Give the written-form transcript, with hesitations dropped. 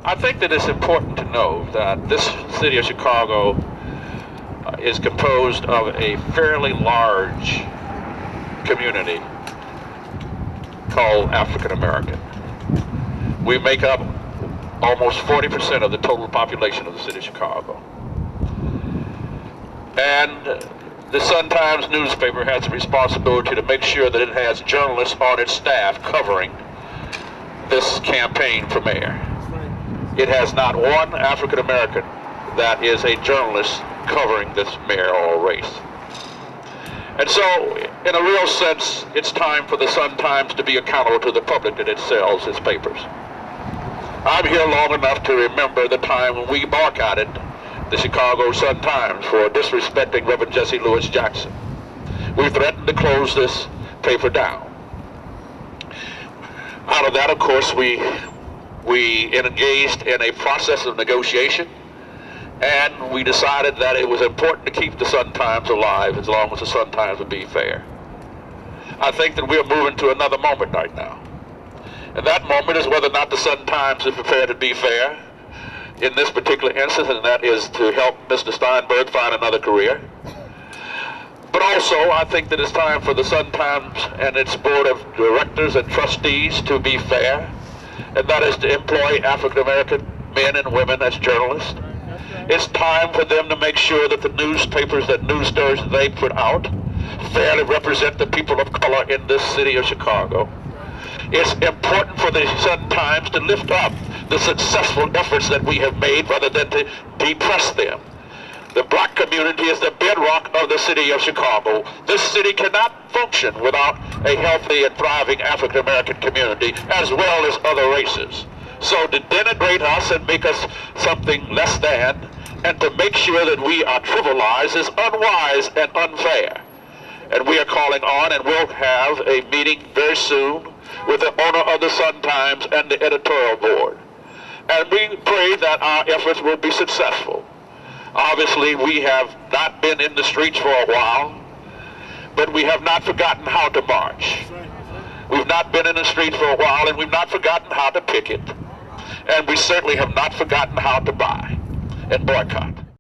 I think that it's important to know that this city of Chicago is composed of a fairly large community called African American. We make up almost 40% of the total population of the city of Chicago. And the Sun-Times newspaper has a responsibility to make sure that it has journalists on its staff covering this campaign for mayor. It has not one African American that is a journalist covering this mayoral race. And so, in a real sense, it's time for the Sun-Times to be accountable to the public that it sells its papers. I'm here long enough to remember the time when we boycotted the Chicago Sun-Times for disrespecting Reverend Jesse Lewis Jackson. We threatened to close this paper down. Out of that, of course, we engaged in a process of negotiation, and we decided that it was important to keep the Sun-Times alive as long as the Sun-Times would be fair. I think that we're moving to another moment right now. And that moment is whether or not the Sun-Times is prepared to be fair in this particular instance, and that is to help Mr. Steinberg find another career. But also, I think that it's time for the Sun-Times and its board of directors and trustees to be fair, and that is to employ African-American men and women as journalists. It's time for them to make sure that the newspapers, that news stories that they put out fairly represent the people of color in this city of Chicago. It's important for the Sun-Times to lift up the successful efforts that we have made rather than to depress them. The black community is the bedrock of the city of Chicago. This city cannot function without a healthy and thriving African-American community as well as other races. So to denigrate us and make us something less than, and to make sure that we are trivialized is unwise and unfair. And we are calling on, and we'll have a meeting very soon with the owner of the Sun-Times and the editorial board. And we pray that our efforts will be successful. Obviously, we have not been in the streets for a while, but we have not forgotten how to march. We've not been in the streets for a while, and we've not forgotten how to picket. And we certainly have not forgotten how to buy and boycott.